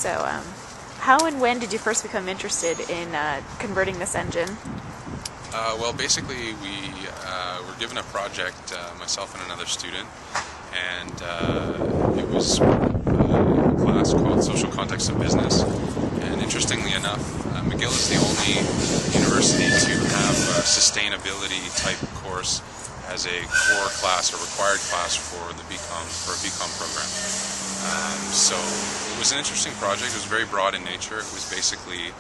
So, how and when did you first become interested in converting this engine? Well, basically, we were given a project, myself and another student, and it was a class called Social Context of Business. And interestingly enough, McGill is the only university to have a sustainability type course as a core class or required class for a BCom program. So it was an interesting project. It was very broad in nature. It was basically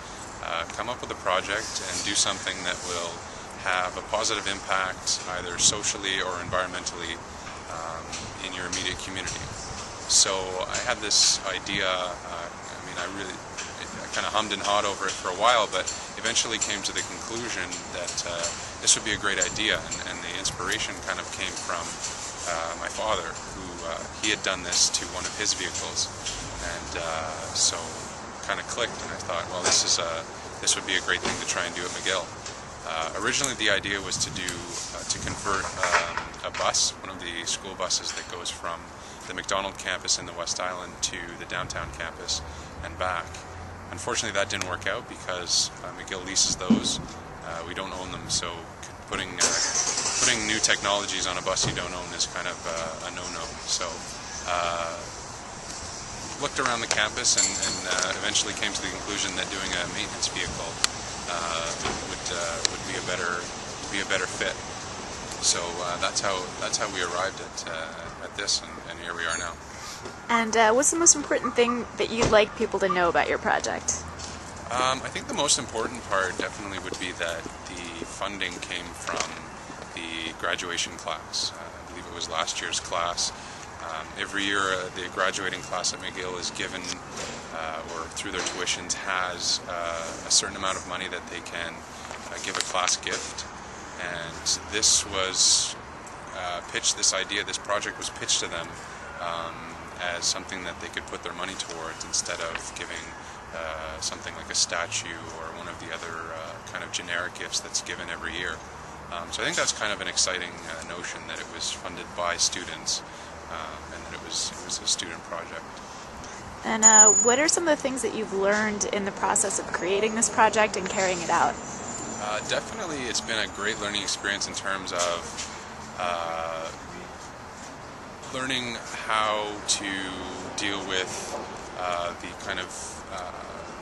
come up with a project and do something that will have a positive impact either socially or environmentally in your immediate community. So I had this idea, I kind of hummed and hawed over it for a while, but eventually came to the conclusion that this would be a great idea, and the inspiration kind of came from my father, who he had done this to one of his vehicles, and so kind of clicked, and I thought, well, this would be a great thing to try and do at McGill. Originally, the idea was to convert a bus, one of the school buses that goes from the McDonald campus in the West Island to the downtown campus and back. Unfortunately, that didn't work out because McGill leases those. We don't own them, so putting new technologies on a bus you don't own is kind of a no-no. So looked around the campus and eventually came to the conclusion that doing a maintenance vehicle would be a better fit. So that's how we arrived at this, and here we are now. And what's the most important thing that you'd like people to know about your project? I think the most important part definitely would be that the funding came from the graduation class. I believe it was last year's class. Every year the graduating class at McGill is given, or through their tuitions has a certain amount of money that they can give a class gift. And this was pitched, this project was pitched to them as something that they could put their money towards instead of giving something like a statue or one of the other kind of generic gifts that's given every year. So I think that's kind of an exciting notion, that it was funded by students and that it was a student project. And what are some of the things that you've learned in the process of creating this project and carrying it out? Definitely, it's been a great learning experience in terms of learning how to deal with the kind of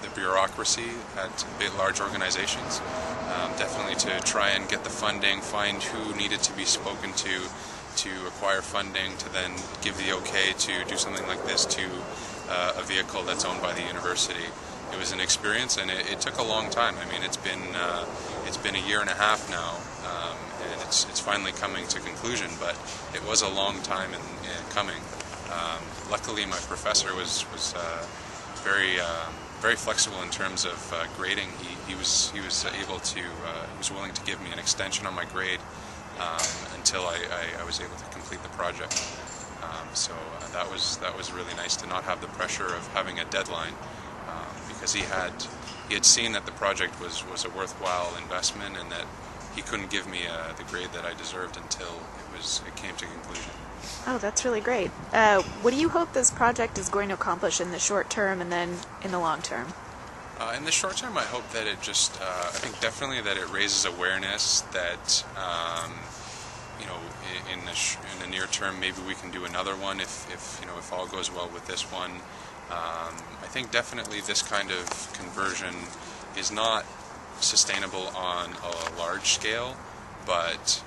the bureaucracy at large organizations. Definitely to try and get the funding, find who needed to be spoken to acquire funding, to then give the okay to do something like this to a vehicle that's owned by the university. It was an experience, and it took a long time. I mean, it's been a year and a half now, and it's finally coming to conclusion. But it was a long time in coming. Luckily, my professor was very flexible in terms of grading. He was able to he was willing to give me an extension on my grade until I was able to complete the project. So that was really nice to not have the pressure of having a deadline. Because he had seen that the project was a worthwhile investment, and that he couldn't give me the grade that I deserved until it came to conclusion. Oh, that's really great. What do you hope this project is going to accomplish in the short term and then in the long term? In the short term, I hope that it I think definitely that it raises awareness that in the near term maybe we can do another one if all goes well with this one. I think definitely this kind of conversion is not sustainable on a large scale, but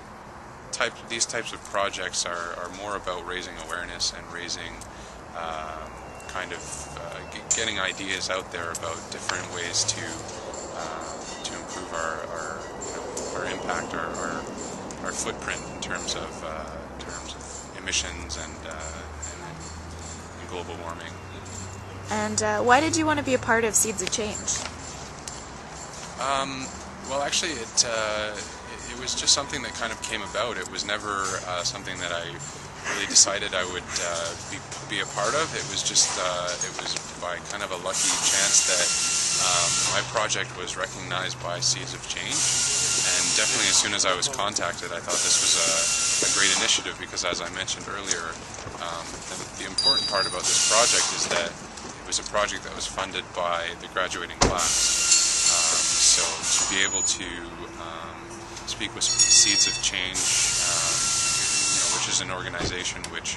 these types of projects are more about raising awareness and raising getting ideas out there about different ways to improve our impact, our footprint in terms of emissions and global warming. And why did you want to be a part of Seeds of Change? Well, actually, it was just something that kind of came about. It was never something that I really decided I would be a part of. It was just it was by kind of a lucky chance that my project was recognized by Seeds of Change, and definitely as soon as I was contacted, I thought this was a great initiative because, as I mentioned earlier, the important part about this project is that it was a project that was funded by the graduating class. So to be able to speak with Seeds of Change, which is an organization which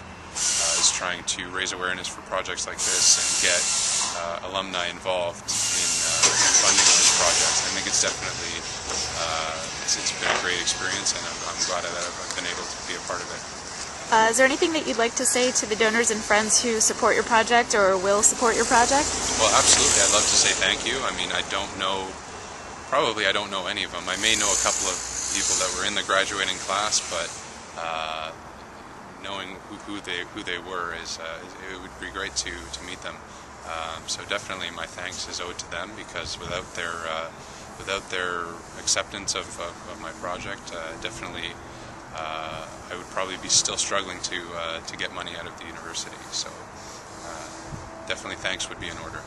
is trying to raise awareness for projects like this and get alumni involved in funding those projects. I think it's definitely it's been a great experience, and I'm glad that I've been able to be a part of it. Is there anything that you'd like to say to the donors and friends who support your project or will support your project? Well, absolutely. I'd love to say thank you. I mean, I don't know any of them. I may know a couple of people that were in the graduating class, but knowing who they were it would be great to meet them. So definitely my thanks is owed to them, because without their acceptance of my project, definitely I would probably be still struggling to get money out of the university. So definitely thanks would be in order.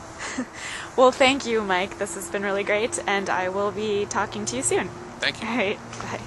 Well, thank you, Mike. This has been really great, and I will be talking to you soon. Thank you. All right. Bye.